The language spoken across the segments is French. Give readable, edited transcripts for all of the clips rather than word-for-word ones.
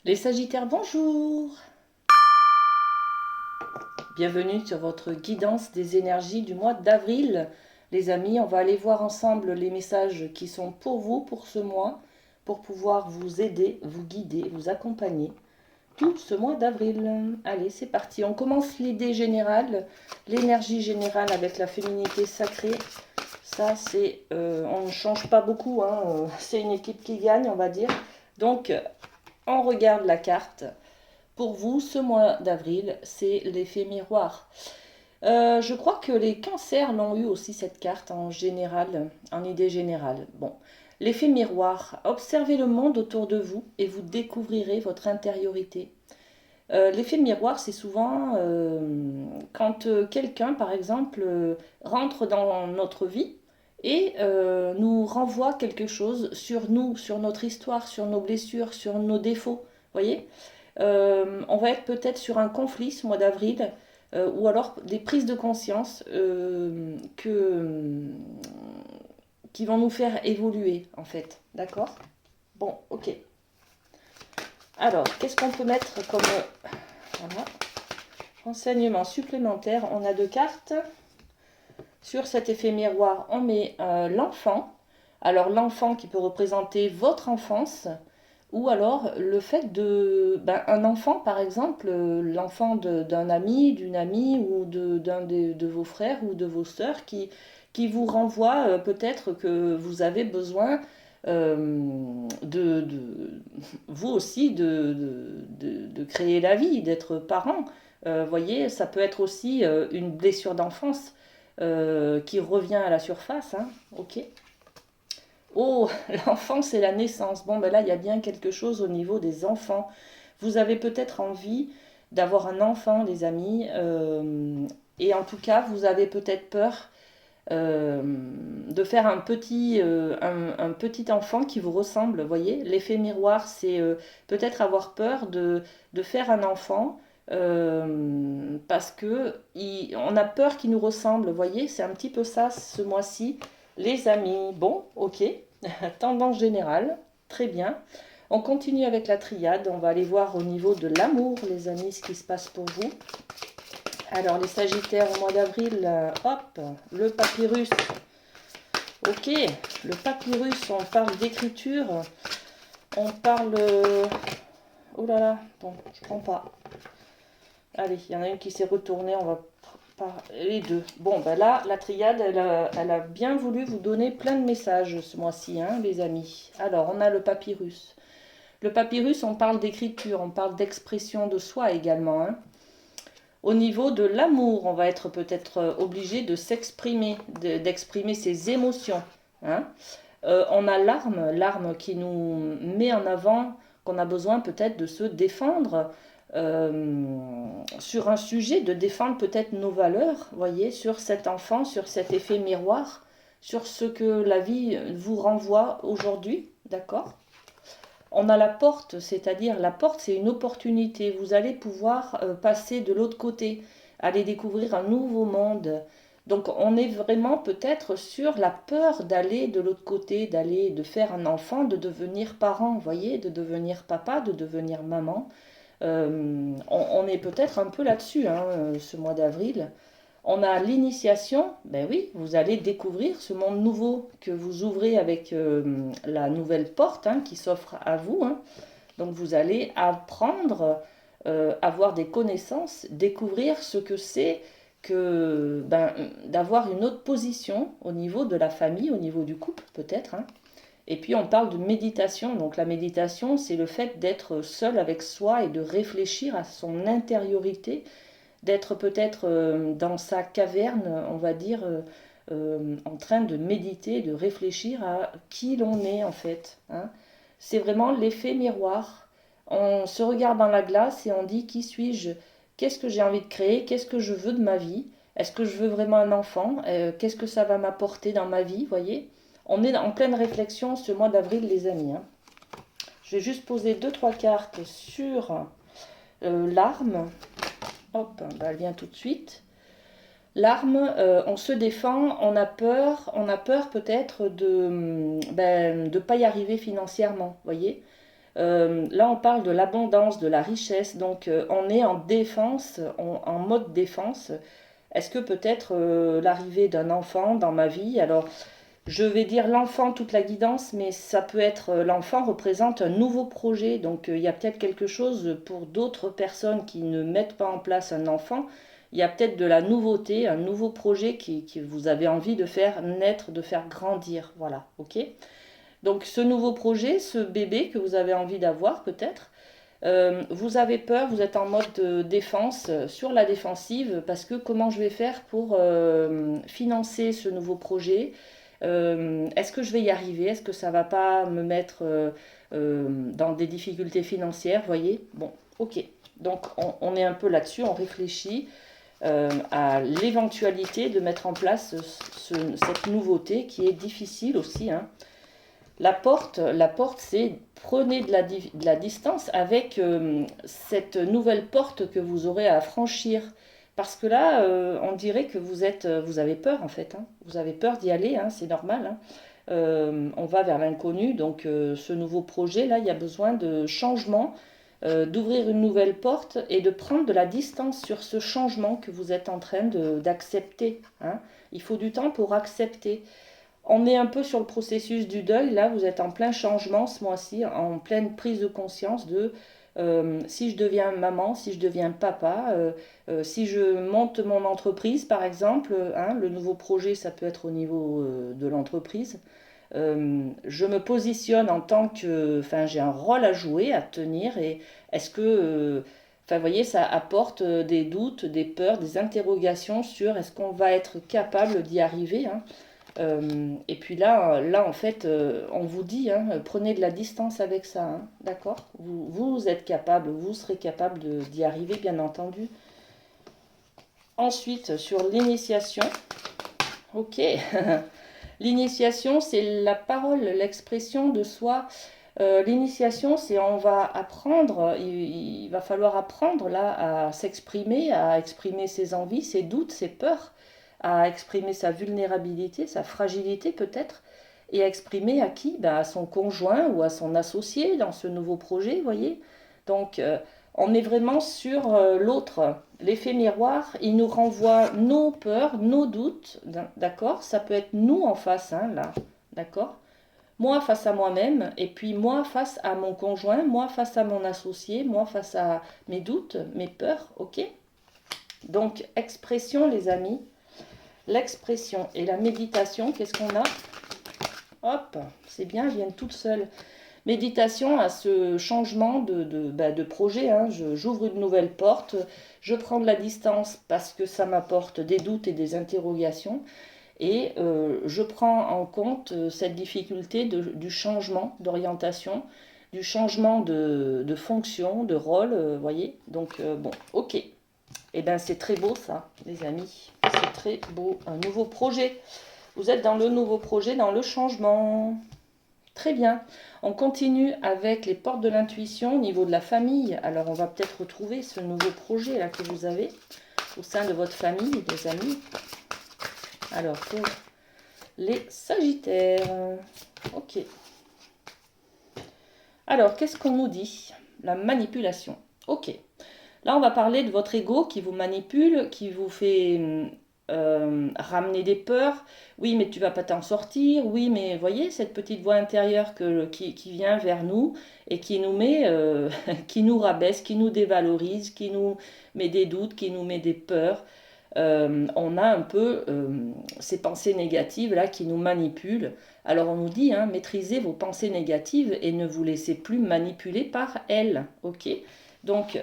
Les Sagittaires, bonjour! Bienvenue sur votre guidance des énergies du mois d'avril. Les amis, on va aller voir ensemble les messages qui sont pour vous pour ce mois, pour pouvoir vous aider, vous guider, vous accompagner tout ce mois d'avril. Allez, c'est parti. On commence l'idée générale, l'énergie générale avec la féminité sacrée. Ça, c'est, on ne change pas beaucoup, hein, c'est une équipe qui gagne, on va dire. Donc, on regarde la carte. Pour vous, ce mois d'avril, c'est l'effet miroir. Je crois que les cancers l'ont eu aussi cette carte en général, en idée générale. Bon, l'effet miroir, observez le monde autour de vous et vous découvrirez votre intériorité. L'effet miroir, c'est souvent quand quelqu'un, par exemple, rentre dans notre vie et nous renvoie quelque chose sur nous, sur notre histoire, sur nos blessures, sur nos défauts. Voyez. On va être peut-être sur un conflit ce mois d'avril, ou alors des prises de conscience qui vont nous faire évoluer, en fait. D'accord. Bon, ok. Alors, qu'est-ce qu'on peut mettre comme voilà, renseignement supplémentaire? On a deux cartes. Sur cet effet miroir, on met l'enfant. Alors, l'enfant qui peut représenter votre enfance, ou alors le fait de un enfant par exemple, l'enfant d'un ami, d'une amie ou d'un de vos frères ou de vos sœurs qui vous renvoie peut-être que vous avez besoin vous aussi de créer la vie, d'être parent. Voyez, ça peut être aussi une blessure d'enfance qui revient à la surface, hein, ok. Oh, l'enfance et la naissance. Bon, ben là, il y a bien quelque chose au niveau des enfants. Vous avez peut-être envie d'avoir un enfant, les amis, et en tout cas, vous avez peut-être peur de faire un petit enfant qui vous ressemble. Vous voyez, l'effet miroir, c'est peut-être avoir peur de faire un enfant. Parce que on a peur qu'il nous ressemble, vous voyez, c'est un petit peu ça ce mois-ci. Les amis, bon, ok, tendance générale, très bien. On continue avec la triade, on va aller voir au niveau de l'amour, les amis, ce qui se passe pour vous. Alors, les Sagittaires au mois d'avril, hop, le papyrus. Ok, le papyrus, on parle d'écriture, on parle... oh là là, bon, je prends pas. Allez, il y en a une qui s'est retournée, on va pas... Les deux. Bon, ben là, la triade, elle a bien voulu vous donner plein de messages ce mois-ci, hein, les amis. Alors, on a le papyrus. Le papyrus, on parle d'écriture, on parle d'expression de soi également, hein. Au niveau de l'amour, on va être peut-être obligé de s'exprimer, d'exprimer ses émotions, hein. On a l'arme qui nous met en avant qu'on a besoin peut-être de se défendre sur un sujet, de défendre peut-être nos valeurs, voyez, sur cet enfant, sur cet effet miroir, sur ce que la vie vous renvoie aujourd'hui, d'accord? On a la porte, c'est-à-dire la porte, c'est une opportunité. Vous allez pouvoir passer de l'autre côté, aller découvrir un nouveau monde. Donc on est vraiment peut-être sur la peur d'aller de l'autre côté, de faire un enfant, de devenir parent, vous voyez, de devenir papa, de devenir maman. On est peut-être un peu là-dessus, hein, ce mois d'avril. On a l'initiation, ben oui, vous allez découvrir ce monde nouveau que vous ouvrez avec la nouvelle porte, hein, qui s'offre à vous, hein. Donc vous allez apprendre, avoir des connaissances, découvrir ce que c'est que d'avoir une autre position au niveau de la famille, au niveau du couple peut-être, hein. Et puis on parle de méditation. Donc la méditation, c'est le fait d'être seul avec soi et de réfléchir à son intériorité, d'être peut-être dans sa caverne, on va dire, en train de méditer, de réfléchir à qui l'on est en fait, hein. C'est vraiment l'effet miroir. On se regarde dans la glace et on dit qui suis-je? Qu'est-ce que j'ai envie de créer? Qu'est-ce que je veux de ma vie? Est-ce que je veux vraiment un enfant? Qu'est-ce que ça va m'apporter dans ma vie? Voyez? On est en pleine réflexion ce mois d'avril, les amis, hein. Je vais juste poser deux trois cartes sur l'arme. Hop, bah, elle vient tout de suite. L'arme, on se défend, on a peur peut-être de ne pas y arriver financièrement, voyez. Là, on parle de l'abondance, de la richesse, donc on est en défense, en mode défense. Est-ce que peut-être l'arrivée d'un enfant dans ma vie, alors je vais dire l'enfant, toute la guidance, mais ça peut être l'enfant représente un nouveau projet, donc il y a peut-être quelque chose pour d'autres personnes qui ne mettent pas en place un enfant. Il y a peut-être de la nouveauté, un nouveau projet qui vous avez envie de faire naître, de faire grandir. Voilà, ok? Donc ce nouveau projet, ce bébé que vous avez envie d'avoir peut-être, vous avez peur, vous êtes en mode de défense, sur la défensive, parce que comment je vais faire pour financer ce nouveau projet? Est-ce que je vais y arriver? Est-ce que ça va pas me mettre dans des difficultés financières? Voyez? Bon, ok. Donc on est un peu là-dessus, on réfléchit à l'éventualité de mettre en place cette nouveauté qui est difficile aussi, hein. La porte, c'est prenez de la distance avec cette nouvelle porte que vous aurez à franchir. Parce que là, on dirait que vous avez peur en fait, hein. Vous avez peur d'y aller, hein, c'est normal, hein. On va vers l'inconnu, donc ce nouveau projet, là, il y a besoin de changement, d'ouvrir une nouvelle porte et de prendre de la distance sur ce changement que vous êtes en train d'accepter, hein. Il faut du temps pour accepter. On est un peu sur le processus du deuil. Là, vous êtes en plein changement ce mois-ci, en pleine prise de conscience de si je deviens maman, si je deviens papa, si je monte mon entreprise, par exemple, hein, le nouveau projet, ça peut être au niveau de l'entreprise. Je me positionne en tant que, enfin, j'ai un rôle à jouer, à tenir, et est-ce que, enfin, vous voyez, ça apporte des doutes, des peurs, des interrogations sur est-ce qu'on va être capable d'y arriver, hein. Et puis là en fait, on vous dit, hein, prenez de la distance avec ça, hein, d'accord? Vous êtes capable, vous serez capable d'y arriver, bien entendu. Ensuite, sur l'initiation, ok. L'initiation, c'est la parole, l'expression de soi. L'initiation, c'est on va apprendre, il va falloir apprendre là à s'exprimer, à exprimer ses envies, ses doutes, ses peurs, à exprimer sa vulnérabilité, sa fragilité peut-être, et à exprimer à qui? Ben, à son conjoint ou à son associé dans ce nouveau projet, vous voyez. Donc on est vraiment sur l'autre. L'effet miroir, il nous renvoie nos peurs, nos doutes, d'accord? Ça peut être nous en face, hein, là, d'accord? Moi face à moi-même, et puis moi face à mon conjoint, moi face à mon associé, moi face à mes doutes, mes peurs, ok? Donc, expression, les amis, l'expression et la méditation, qu'est-ce qu'on a? Hop, c'est bien, elles viennent toutes seules. Méditation à ce changement de projet, hein. J'ouvre une nouvelle porte, je prends de la distance parce que ça m'apporte des doutes et des interrogations. Et je prends en compte cette difficulté du changement d'orientation, du changement de fonction, de rôle, voyez. Donc bon, ok. Eh bien c'est très beau ça, les amis. C'est très beau, un nouveau projet. Vous êtes dans le nouveau projet, dans le changement. Très bien. On continue avec les portes de l'intuition au niveau de la famille. Alors on va peut-être retrouver ce nouveau projet là que vous avez au sein de votre famille et des amis. Alors pour les Sagittaires. Ok. Alors, qu'est-ce qu'on nous dit? La manipulation. Ok. Là, on va parler de votre ego qui vous manipule, qui vous fait ramener des peurs. Oui, mais tu vas pas t'en sortir. Oui, mais voyez cette petite voix intérieure qui vient vers nous et qui nous met, qui nous rabaisse, qui nous dévalorise, qui nous met des doutes, qui nous met des peurs. On a un peu ces pensées négatives là qui nous manipulent. Alors on nous dit, hein, maîtrisez vos pensées négatives et ne vous laissez plus manipuler par elles. Ok? Donc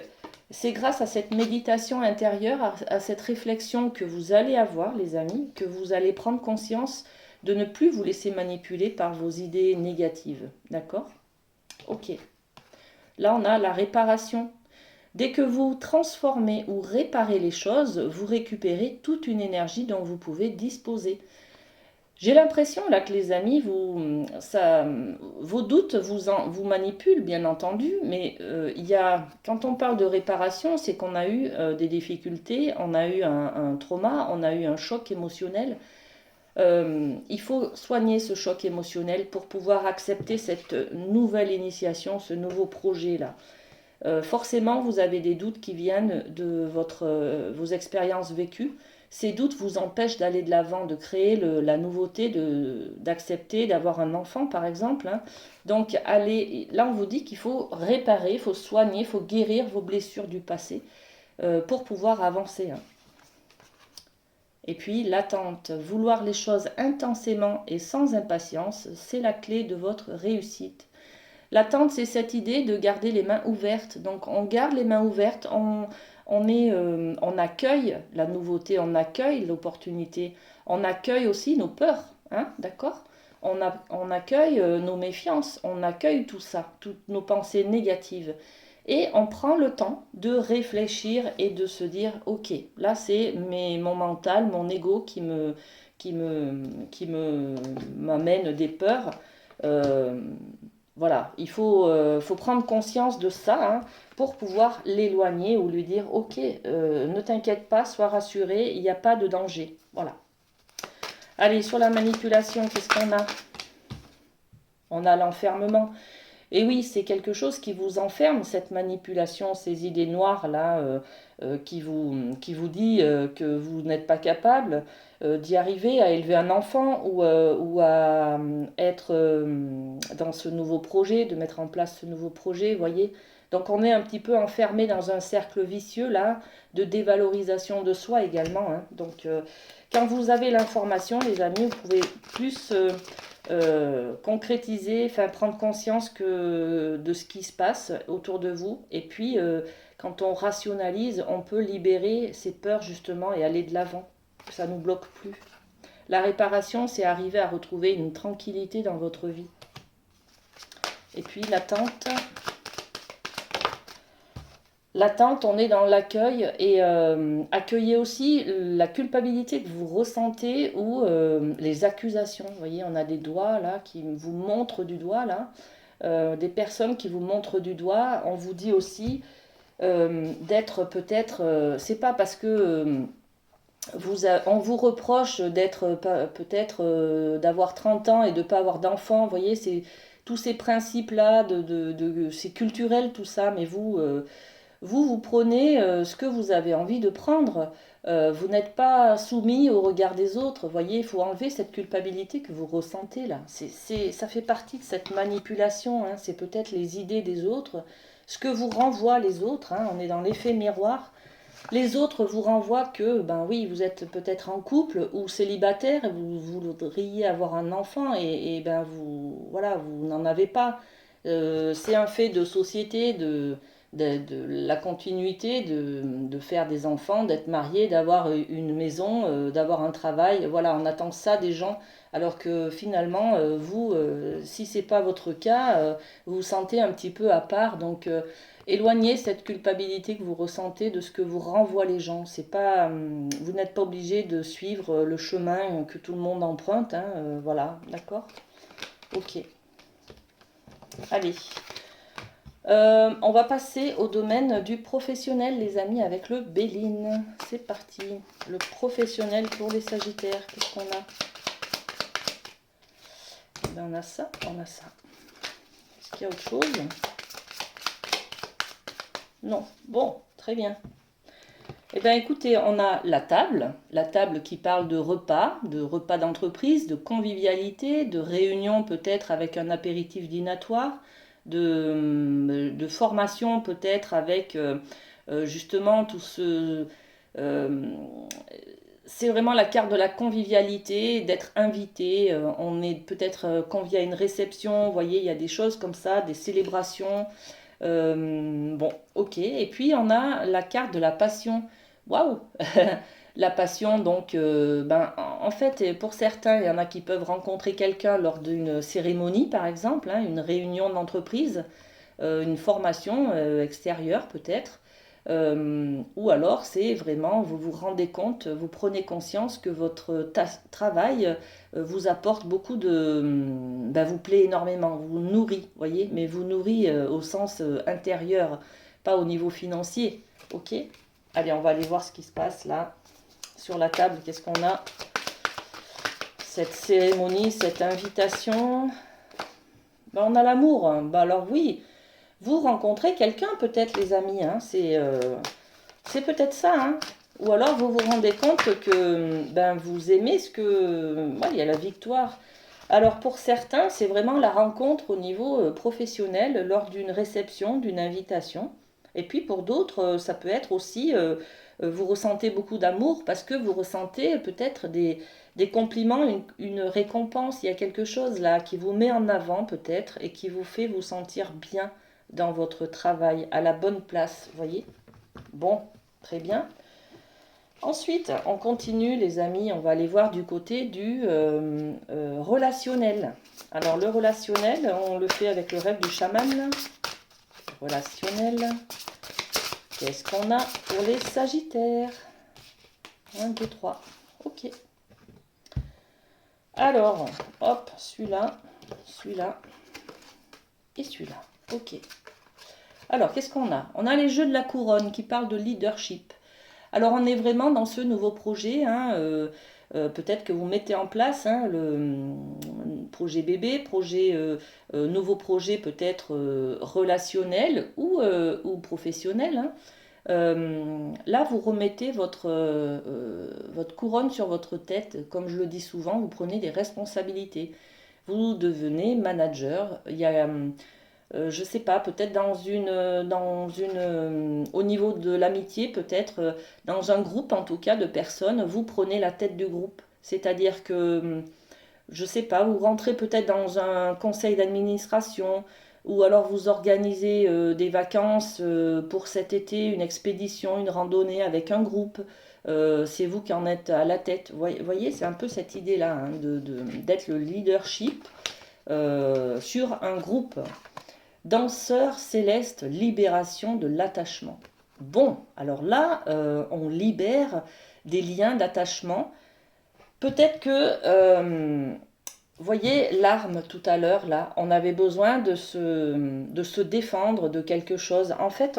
c'est grâce à cette méditation intérieure, à cette réflexion que vous allez avoir, les amis, que vous allez prendre conscience de ne plus vous laisser manipuler par vos idées négatives. D'accord? Ok. Là on a la réparation. Dès que vous transformez ou réparez les choses, vous récupérez toute une énergie dont vous pouvez disposer. J'ai l'impression là que les amis, vos doutes vous manipulent bien entendu, mais quand on parle de réparation, c'est qu'on a eu des difficultés, on a eu un trauma, on a eu un choc émotionnel. Il faut soigner ce choc émotionnel pour pouvoir accepter cette nouvelle initiation, ce nouveau projet-là. Forcément, vous avez des doutes qui viennent de vos expériences vécues. Ces doutes vous empêchent d'aller de l'avant, de créer la nouveauté, d'accepter, d'avoir un enfant, par exemple. Hein. Donc, là, on vous dit qu'il faut réparer, il faut soigner, il faut guérir vos blessures du passé pour pouvoir avancer. Hein. Et puis, l'attente, vouloir les choses intensément et sans impatience, c'est la clé de votre réussite. L'attente, c'est cette idée de garder les mains ouvertes. Donc, on garde les mains ouvertes, on accueille la nouveauté, on accueille l'opportunité, on accueille aussi nos peurs, hein, d'accord? On accueille nos méfiances, on accueille tout ça, toutes nos pensées négatives. Et on prend le temps de réfléchir et de se dire, ok, là c'est mon mental, mon ego m'amène des peurs. Voilà, il faut prendre conscience de ça hein, pour pouvoir l'éloigner ou lui dire, ok, ne t'inquiète pas, sois rassuré, il n'y a pas de danger. Voilà. Allez, sur la manipulation, qu'est-ce qu'on a? On a l'enfermement. Et oui, c'est quelque chose qui vous enferme, cette manipulation, ces idées noires là, qui vous dit que vous n'êtes pas capable d'y arriver à élever un enfant ou à être dans ce nouveau projet, de mettre en place ce nouveau projet, voyez. Donc on est un petit peu enfermé dans un cercle vicieux là, de dévalorisation de soi également. Hein. Donc quand vous avez l'information, les amis, vous pouvez plus concrétiser, enfin prendre conscience de ce qui se passe autour de vous. Et puis, quand on rationalise, on peut libérer ses peurs justement et aller de l'avant. Ça ne nous bloque plus. La réparation, c'est arriver à retrouver une tranquillité dans votre vie. Et puis l'attente. L'attente, on est dans l'accueil et accueillez aussi la culpabilité que vous ressentez ou les accusations. Vous voyez, on a des doigts là qui vous montrent du doigt là, des personnes qui vous montrent du doigt. On vous dit aussi d'être peut-être, c'est pas parce que on vous reproche d'être peut-être d'avoir 30 ans et de ne pas avoir d'enfants. Vous voyez, c'est tous ces principes là, c'est culturel tout ça, mais vous prenez ce que vous avez envie de prendre. Vous n'êtes pas soumis au regard des autres. Vous voyez, il faut enlever cette culpabilité que vous ressentez là. Ça fait partie de cette manipulation. Hein. C'est peut-être les idées des autres, ce que vous renvoient les autres. Hein. On est dans l'effet miroir. Les autres vous renvoient que, ben oui, vous êtes peut-être en couple ou célibataire, et vous voudriez avoir un enfant et ben voilà, vous n'en avez pas. C'est un fait de société, de la continuité, de faire des enfants, d'être marié, d'avoir une maison, d'avoir un travail. Voilà, on attend ça des gens, alors que finalement, vous, si c'est pas votre cas, vous vous sentez un petit peu à part. Donc, éloignez cette culpabilité que vous ressentez de ce que vous renvoient les gens. C'est pas, vous n'êtes pas obligé de suivre le chemin que tout le monde emprunte. Hein, voilà, d'accord? Ok. Allez. On va passer au domaine du professionnel, les amis, avec le Béline. C'est parti. Le professionnel pour les Sagittaires. Qu'est-ce qu'on a? Eh bien, on a ça, on a ça. Est-ce qu'il y a autre chose? Non. Bon, très bien. Eh bien, écoutez, on a la table qui parle de repas d'entreprise, de convivialité, de réunion peut-être avec un apéritif dînatoire, de formation peut-être avec justement tout ce... c'est vraiment la carte de la convivialité, d'être invité. On est peut-être convié à une réception, vous voyez, il y a des choses comme ça, des célébrations. Bon, ok. Et puis on a la carte de la passion. Waouh! La passion, donc, ben, en fait, pour certains, il y en a qui peuvent rencontrer quelqu'un lors d'une cérémonie, par exemple, hein, une réunion d'entreprise, une formation extérieure peut-être. Ou alors, c'est vraiment, vous vous rendez compte, vous prenez conscience que votre travail vous apporte beaucoup ben, vous plaît énormément, vous nourrit, voyez, mais vous nourrit au sens intérieur, pas au niveau financier, ok? Allez, on va aller voir ce qui se passe là, sur la table, qu'est-ce qu'on a? cette cérémonie, cette invitation. Ben, on a l'amour. Ben, alors oui, vous rencontrez quelqu'un peut-être les amis. Hein, c'est peut-être ça. Hein. Ou alors vous vous rendez compte que ben, vous aimez ce que... Ouais, il y a la victoire. Alors pour certains, c'est vraiment la rencontre au niveau professionnel lors d'une réception, d'une invitation. Et puis pour d'autres, ça peut être aussi, vous ressentez beaucoup d'amour parce que vous ressentez peut-être des compliments, une récompense. Il y a quelque chose là qui vous met en avant peut-être et qui vous fait vous sentir bien dans votre travail, à la bonne place, vous voyez? Bon, très bien. Ensuite, on continue les amis, on va aller voir du côté du relationnel. Alors le relationnel, on le fait avec le rêve du chaman. Relationnel. Qu'est-ce qu'on a pour les sagittaires? 1, 2, 3. Ok. Alors, hop, celui-là et celui-là. Ok. Alors, qu'est-ce qu'on a? On a les jeux de la couronne qui parlent de leadership. Alors on est vraiment dans ce nouveau projet, hein, peut-être que vous mettez en place hein, le projet bébé, nouveau projet peut-être relationnel ou professionnel. Hein. Là vous remettez votre couronne sur votre tête, comme je le dis souvent, vous prenez des responsabilités. Vous devenez manager, il y a... je sais pas, peut-être au niveau de l'amitié, peut-être dans un groupe en tout cas de personnes, vous prenez la tête du groupe. C'est-à-dire que, je sais pas, vous rentrez peut-être dans un conseil d'administration ou alors vous organisez des vacances pour cet été, une expédition, une randonnée avec un groupe. C'est vous qui en êtes à la tête. Vous voyez, c'est un peu cette idée-là hein, d'être le leadership sur un groupe. Danseur céleste, libération de l'attachement. Bon, alors là, on libère des liens d'attachement. Peut-être que, vous voyez, l'arme tout à l'heure, là, on avait besoin de se défendre de quelque chose. En fait,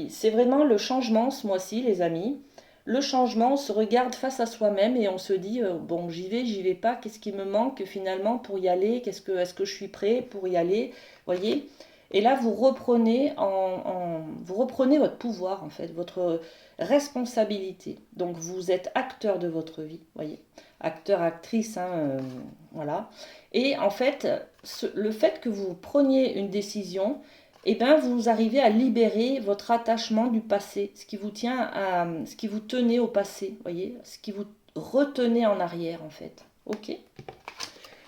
c'est vraiment le changement ce mois-ci, les amis. Le changement, on se regarde face à soi-même et on se dit, bon, j'y vais pas, qu'est-ce qui me manque finalement pour y aller, est-ce que je suis prêt pour y aller, voyez? Et là, vous reprenez votre pouvoir, en fait, votre responsabilité. Donc, vous êtes acteur de votre vie, voyez? Acteur, actrice, hein, voilà. Et en fait, le fait que vous preniez une décision, eh ben, vous arrivez à libérer votre attachement du passé, ce qui vous tenait au passé, voyez, ce qui vous retenait en arrière, en fait. Ok?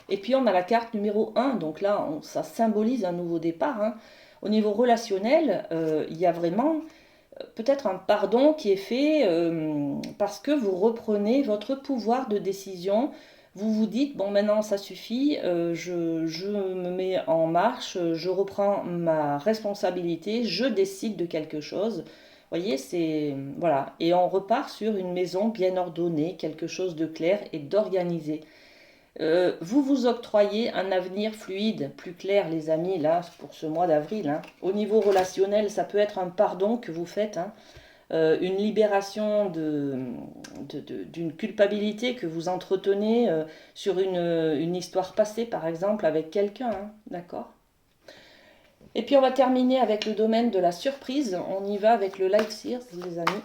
Et puis on a la carte numéro 1, donc là, ça symbolise un nouveau départ. Hein. Au niveau relationnel, il y a vraiment peut-être un pardon qui est fait parce que vous reprenez votre pouvoir de décision. Vous vous dites, bon maintenant ça suffit, je me mets en marche, je reprends ma responsabilité, je décide de quelque chose. Vous voyez, c'est... Voilà. Et on repart sur une maison bien ordonnée, quelque chose de clair et d'organisé. Vous vous octroyez un avenir fluide, plus clair les amis, là, pour ce mois d'avril. Hein. Au niveau relationnel, ça peut être un pardon que vous faites, hein. Une libération d'une culpabilité que vous entretenez sur une histoire passée, par exemple, avec quelqu'un, hein. D'accord? Et puis on va terminer avec le domaine de la surprise. On y va avec le Life Sears, les amis.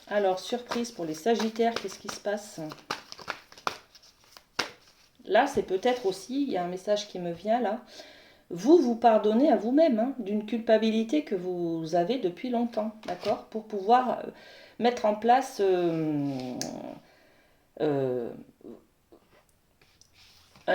Alors, surprise pour les Sagittaires, qu'est-ce qui se passe ? Là, c'est peut-être aussi, il y a un message qui me vient là, vous pardonnez à vous-même hein, d'une culpabilité que vous avez depuis longtemps, d'accord? Pour pouvoir mettre en place un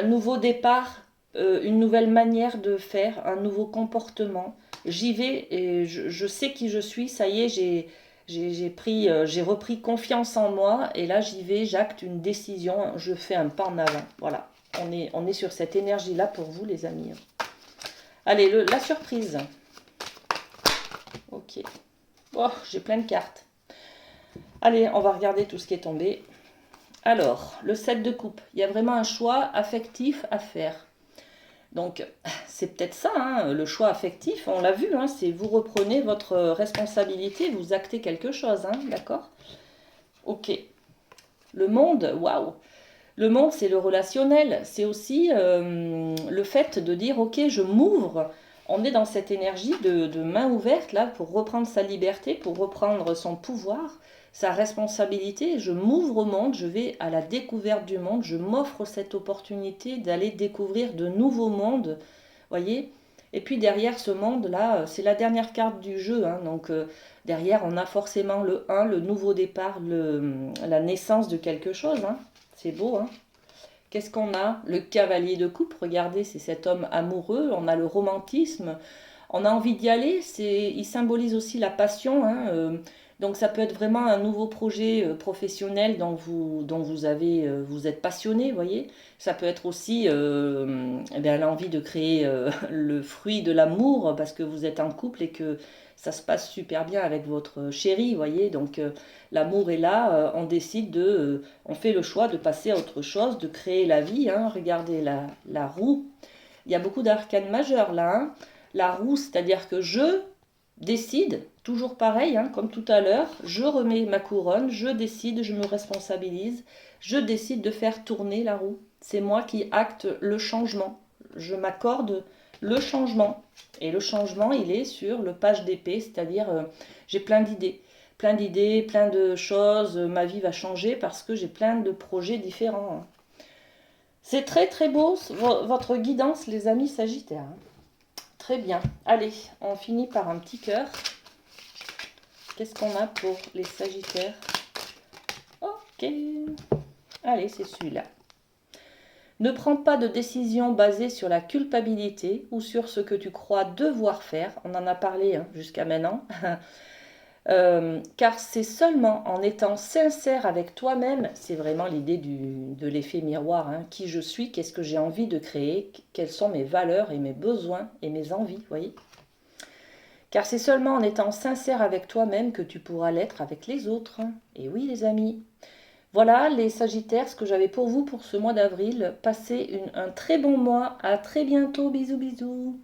nouveau départ, une nouvelle manière de faire, un nouveau comportement. J'y vais et je sais qui je suis, ça y est, j'ai repris confiance en moi et là j'y vais, j'acte une décision, je fais un pas en avant. Voilà, on est sur cette énergie-là pour vous les amis. Allez, la surprise. Ok. Oh, j'ai plein de cartes. Allez, on va regarder tout ce qui est tombé. Alors, le 7 de coupe. Il y a vraiment un choix affectif à faire. Donc, c'est peut-être ça, hein, le choix affectif, on l'a vu, hein, c'est vous reprenez votre responsabilité, vous actez quelque chose, hein, d'accord? Ok. Le monde, waouh! Le monde, c'est le relationnel. C'est aussi le fait de dire, ok, je m'ouvre. On est dans cette énergie de main ouverte, là, pour reprendre sa liberté, pour reprendre son pouvoir, sa responsabilité. Je m'ouvre au monde, je vais à la découverte du monde, je m'offre cette opportunité d'aller découvrir de nouveaux mondes, voyez. Et puis derrière ce monde-là, c'est la dernière carte du jeu, hein, donc derrière on a forcément le 1, le nouveau départ, la naissance de quelque chose, hein. C'est beau, hein. Qu'est-ce qu'on a? Le cavalier de coupe, regardez, c'est cet homme amoureux, on a le romantisme, on a envie d'y aller, il symbolise aussi la passion, hein, donc ça peut être vraiment un nouveau projet professionnel vous êtes passionné, vous voyez. Ça peut être aussi eh bien, l'envie de créer le fruit de l'amour parce que vous êtes en couple et que ça se passe super bien avec votre chéri, vous voyez. Donc l'amour est là, on fait le choix de passer à autre chose, de créer la vie, hein. Regardez la roue. Il y a beaucoup d'arcanes majeures là, hein. La roue, c'est-à-dire que je décide, toujours pareil, hein, comme tout à l'heure, je remets ma couronne, je décide, je me responsabilise, je décide de faire tourner la roue. C'est moi qui acte le changement. Je m'accorde le changement. Et le changement, il est sur le page d'épée, c'est-à-dire j'ai plein d'idées, plein de choses, ma vie va changer parce que j'ai plein de projets différents, hein. C'est très très beau, votre guidance, les amis Sagittaires, hein. Très bien. Allez, on finit par un petit cœur. Qu'est-ce qu'on a pour les Sagittaires? Ok. Allez, c'est celui-là. Ne prends pas de décision basée sur la culpabilité ou sur ce que tu crois devoir faire. On en a parlé jusqu'à maintenant. Car c'est seulement en étant sincère avec toi-même, c'est vraiment l'idée de l'effet miroir, hein, qui je suis, qu'est-ce que j'ai envie de créer, quelles sont mes valeurs et mes besoins et mes envies, vous voyez. Car c'est seulement en étant sincère avec toi-même que tu pourras l'être avec les autres. Et oui les amis. Voilà les Sagittaires, ce que j'avais pour vous pour ce mois d'avril. Passez un très bon mois. À très bientôt. Bisous bisous.